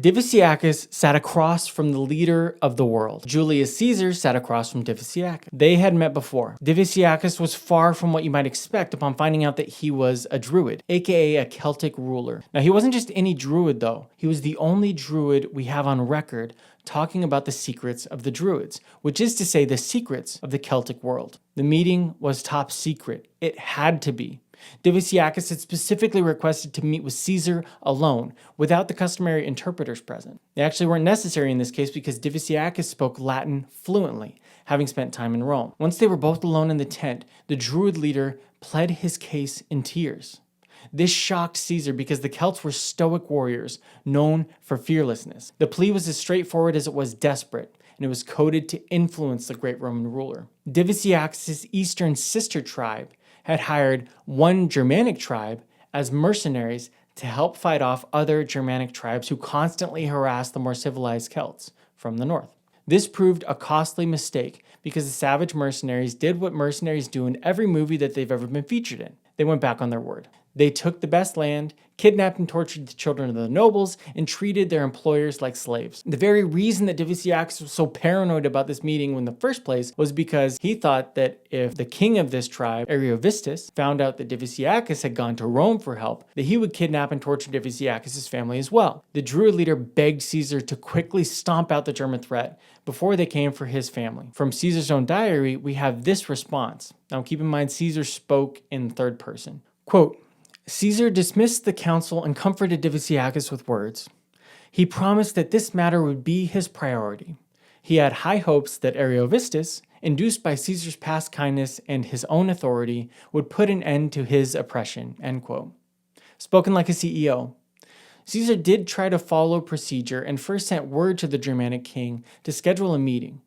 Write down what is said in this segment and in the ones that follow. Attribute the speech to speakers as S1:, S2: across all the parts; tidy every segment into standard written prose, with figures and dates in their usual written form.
S1: Diviciacus sat across from the leader of the world. Julius Caesar sat across from Diviciacus. They had met before. Diviciacus was far from what you might expect upon finding out that he was a Druid, aka a Celtic ruler. Now, he wasn't just any Druid though. He was the only Druid we have on record talking about the secrets of the Druids, which is to say the secrets of the Celtic world. The meeting was top secret. It had to be. Diviciacus had specifically requested to meet with Caesar alone, without the customary interpreters present. They actually weren't necessary in this case because Diviciacus spoke Latin fluently, having spent time in Rome. Once they were both alone in the tent, the Druid leader pled his case in tears. This shocked Caesar because the Celts were stoic warriors, known for fearlessness. The plea was as straightforward as it was desperate, and it was coded to influence the great Roman ruler. Diviciacus' eastern sister tribe had hired one Germanic tribe as mercenaries to help fight off other Germanic tribes who constantly harassed the more civilized Celts from the north. This proved a costly mistake because the savage mercenaries did what mercenaries do in every movie that they've ever been featured in. They went back on their word. They took the best land, kidnapped and tortured the children of the nobles, and treated their employers like slaves. The very reason that Diviciacus was so paranoid about this meeting in the first place was because he thought that if the king of this tribe, Ariovistus, found out that Diviciacus had gone to Rome for help, that he would kidnap and torture Diviciacus' family as well. The Druid leader begged Caesar to quickly stomp out the German threat before they came for his family. From Caesar's own diary, we have this response. Now keep in mind, Caesar spoke in third person. Quote, Caesar dismissed the council and comforted Diviciacus with words. He promised that this matter would be his priority. He had high hopes that Ariovistus, induced by Caesar's past kindness and his own authority, would put an end to his oppression. End quote. Spoken like a CEO. Caesar did try to follow procedure and first sent word to the Germanic king to schedule a meeting,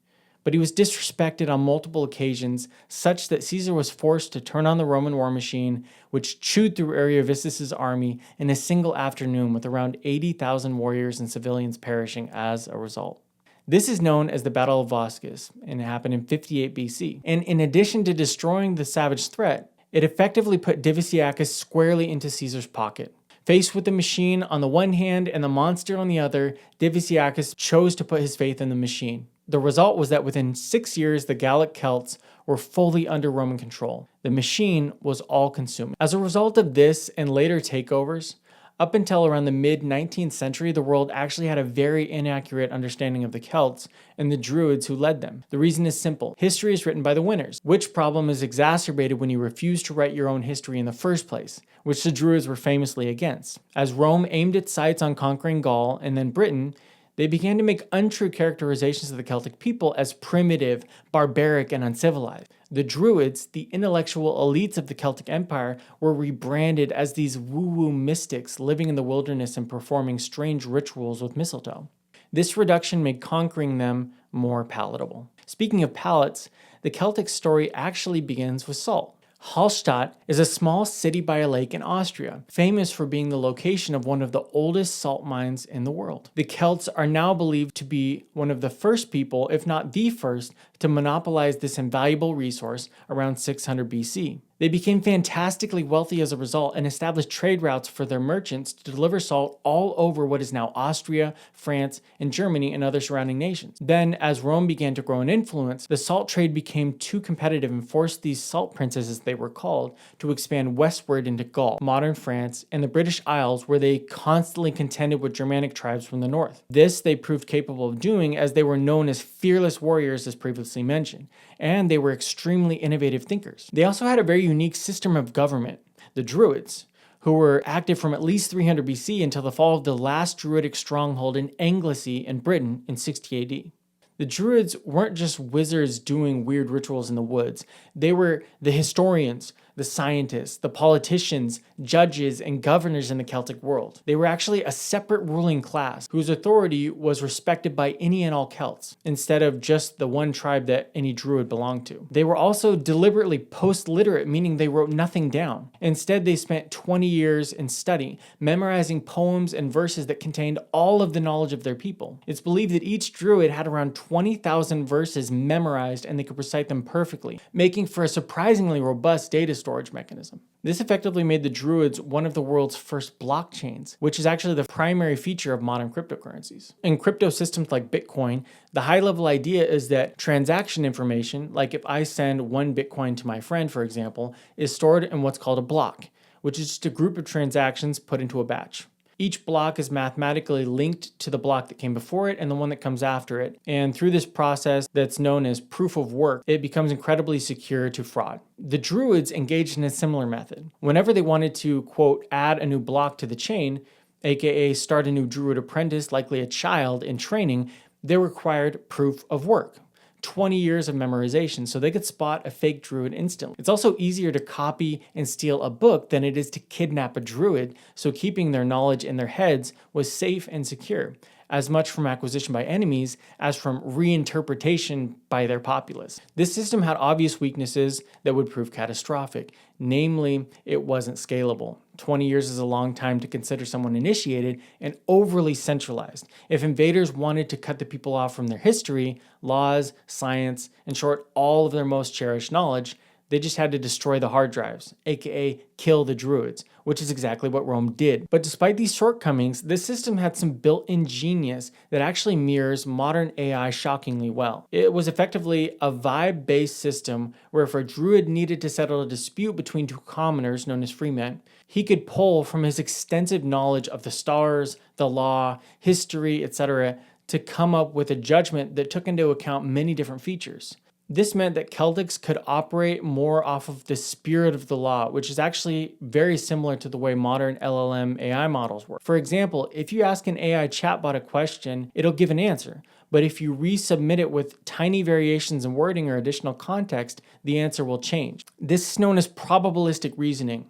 S1: but he was disrespected on multiple occasions, such that Caesar was forced to turn on the Roman war machine, which chewed through Ariovistus' army in a single afternoon, with around 80,000 warriors and civilians perishing as a result. This is known as the Battle of Vosges, and it happened in 58 BC. And in addition to destroying the savage threat, it effectively put Diviciacus squarely into Caesar's pocket. Faced with the machine on the one hand and the monster on the other, Diviciacus chose to put his faith in the machine. The result was that within 6 years, the Gallic Celts were fully under Roman control. The machine was all-consuming. As a result of this and later takeovers, up until around the mid-19th century, the world actually had a very inaccurate understanding of the Celts and the Druids who led them. The reason is simple. History is written by the winners, which problem is exacerbated when you refuse to write your own history in the first place, which the Druids were famously against. As Rome aimed its sights on conquering Gaul and then Britain, they began to make untrue characterizations of the Celtic people as primitive, barbaric, and uncivilized. The Druids, the intellectual elites of the Celtic Empire, were rebranded as these woo-woo mystics living in the wilderness and performing strange rituals with mistletoe. This reduction made conquering them more palatable. Speaking of palates, the Celtic story actually begins with salt. Hallstatt is a small city by a lake in Austria, famous for being the location of one of the oldest salt mines in the world. The Celts are now believed to be one of the first people, if not the first, to monopolize this invaluable resource around 600 BC. They became fantastically wealthy as a result and established trade routes for their merchants to deliver salt all over what is now Austria, France, and Germany and other surrounding nations. Then, as Rome began to grow in influence, the salt trade became too competitive and forced these salt princes, as they were called, to expand westward into Gaul, modern France, and the British Isles, where they constantly contended with Germanic tribes from the north. This they proved capable of doing, as they were known as fearless warriors, as previously mentioned, and they were extremely innovative thinkers. They also had a very unique system of government, the Druids, who were active from at least 300 BC until the fall of the last Druidic stronghold in Anglesey in Britain in 60 AD. The Druids weren't just wizards doing weird rituals in the woods. They were the historians, the scientists, the politicians, judges, and governors in the Celtic world. They were actually a separate ruling class whose authority was respected by any and all Celts, instead of just the one tribe that any Druid belonged to. They were also deliberately post-literate, meaning they wrote nothing down. Instead, they spent 20 years in study, memorizing poems and verses that contained all of the knowledge of their people. It's believed that each Druid had around 20,000 verses memorized and they could recite them perfectly, making for a surprisingly robust data storage mechanism. This effectively made the Druids one of the world's first blockchains, which is actually the primary feature of modern cryptocurrencies. In crypto systems like Bitcoin, the high-level idea is that transaction information, like if I send 1 Bitcoin to my friend, for example, is stored in what's called a block, which is just a group of transactions put into a batch. Each block is mathematically linked to the block that came before it and the one that comes after it. And through this process that's known as proof of work, it becomes incredibly secure to fraud. The Druids engaged in a similar method. Whenever they wanted to, quote, add a new block to the chain, aka start a new Druid apprentice, likely a child in training, they required proof of work. 20 years of memorization, so they could spot a fake Druid instantly. It's also easier to copy and steal a book than it is to kidnap a Druid, so keeping their knowledge in their heads was safe and secure, as much from acquisition by enemies as from reinterpretation by their populace. This system had obvious weaknesses that would prove catastrophic. Namely, it wasn't scalable. 20 years is a long time to consider someone initiated and overly centralized. If invaders wanted to cut the people off from their history, laws, science, in short, all of their most cherished knowledge, they just had to destroy the hard drives, aka kill the Druids, which is exactly what Rome did. But despite these shortcomings, this system had some built-in genius that actually mirrors modern AI shockingly well. It was effectively a vibe-based system where if a Druid needed to settle a dispute between 2 commoners known as freemen, he could pull from his extensive knowledge of the stars, the law, history, etc., to come up with a judgment that took into account many different features. This meant that Celtics could operate more off of the spirit of the law, which is actually very similar to the way modern LLM AI models work. For example, if you ask an AI chatbot a question, it'll give an answer. But if you resubmit it with tiny variations in wording or additional context, the answer will change. This is known as probabilistic reasoning.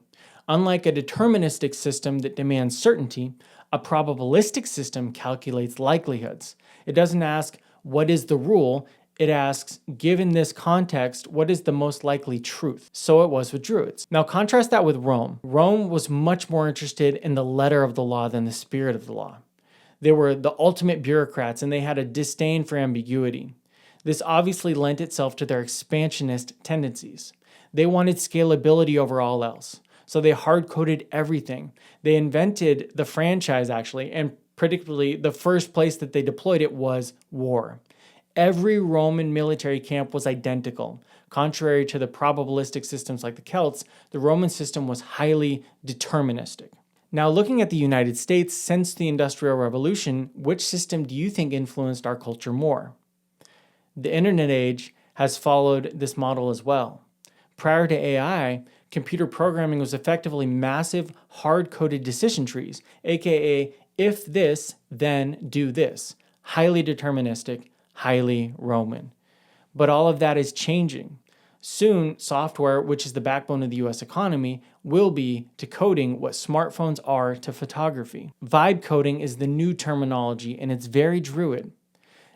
S1: Unlike a deterministic system that demands certainty, a probabilistic system calculates likelihoods. It doesn't ask, what is the rule? It asks, given this context, what is the most likely truth? So it was with Druids. Now contrast that with Rome. Rome was much more interested in the letter of the law than the spirit of the law. They were the ultimate bureaucrats and they had a disdain for ambiguity. This obviously lent itself to their expansionist tendencies. They wanted scalability over all else. So they hard-coded everything. They invented the franchise actually, and predictably the first place that they deployed it was war. Every Roman military camp was identical. Contrary to the probabilistic systems like the Celts, the Roman system was highly deterministic. Now, looking at the United States since the Industrial Revolution, which system do you think influenced our culture more? The internet age has followed this model as well. Prior to AI, computer programming was effectively massive, hard-coded decision trees, aka if this, then do this. Highly deterministic, highly Roman. But all of that is changing. Soon, software, which is the backbone of the US economy, will be to coding what smartphones are to photography. Vibe coding is the new terminology, and it's very Druid.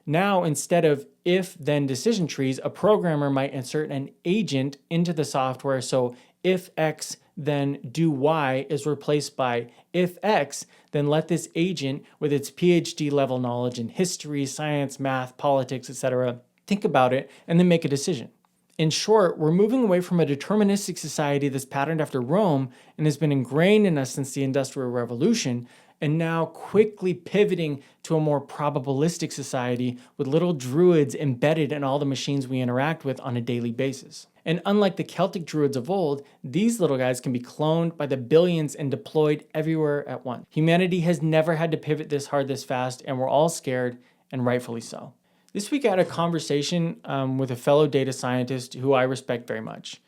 S1: Now, instead of if-then decision trees, a programmer might insert an agent into the software, so if X, then do Y is replaced by if X, then let this agent with its PhD level knowledge in history, science, math, politics, etc., think about it and then make a decision. In short, we're moving away from a deterministic society that's patterned after Rome and has been ingrained in us since the Industrial Revolution, and now quickly pivoting to a more probabilistic society with little Druids embedded in all the machines we interact with on a daily basis. And unlike the Celtic Druids of old, these little guys can be cloned by the billions and deployed everywhere at once. Humanity has never had to pivot this hard this fast, and we're all scared, and rightfully so. This week I had a conversation with a fellow data scientist who I respect very much.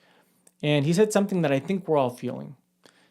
S1: And he said something that I think we're all feeling.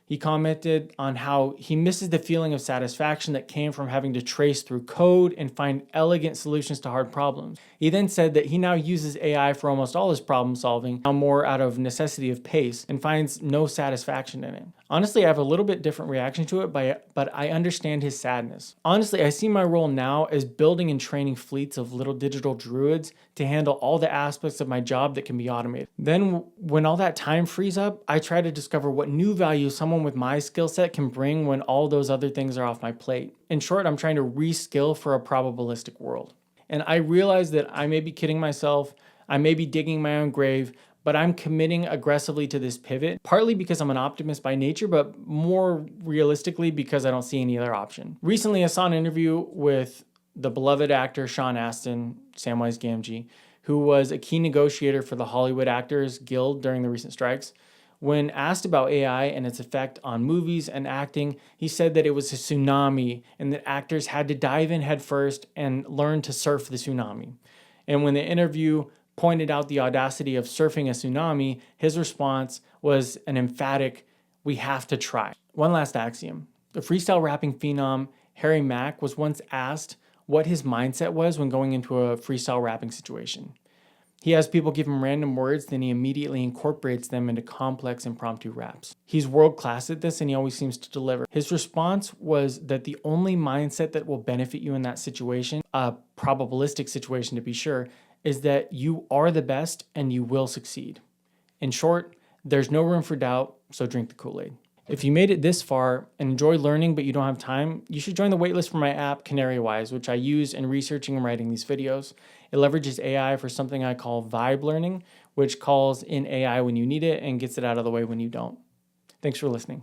S1: He commented on how he misses the feeling of satisfaction that came from having to trace through code and find elegant solutions to hard problems. He then said that he now uses AI for almost all his problem solving, now more out of necessity of pace, and finds no satisfaction in it. Honestly, I have a little bit different reaction to it, but I understand his sadness. Honestly, I see my role now as building and training fleets of little digital druids to handle all the aspects of my job that can be automated. Then when all that time frees up, I try to discover what new value someone with my skill set can bring when all those other things are off my plate. In short, I'm trying to reskill for a probabilistic world. And I realize that I may be kidding myself, I may be digging my own grave, but I'm committing aggressively to this pivot, partly because I'm an optimist by nature, but more realistically because I don't see any other option. Recently, I saw an interview with the beloved actor Sean Astin, Samwise Gamgee, who was a key negotiator for the Hollywood Actors Guild during the recent strikes. When asked about AI and its effect on movies and acting, he said that it was a tsunami and that actors had to dive in headfirst and learn to surf the tsunami. And when the interview pointed out the audacity of surfing a tsunami, his response was an emphatic, "We have to try." One last axiom. The freestyle rapping phenom Harry Mack was once asked what his mindset was when going into a freestyle rapping situation. He has people give him random words, then he immediately incorporates them into complex impromptu raps. He's world class at this and he always seems to deliver. His response was that the only mindset that will benefit you in that situation, a probabilistic situation to be sure, is that you are the best and you will succeed. In short, there's no room for doubt, so drink the Kool-Aid. If you made it this far and enjoy learning but you don't have time, you should join the waitlist for my app, CanaryWise, which I use in researching and writing these videos. It leverages AI for something I call vibe learning, which calls in AI when you need it and gets it out of the way when you don't. Thanks for listening.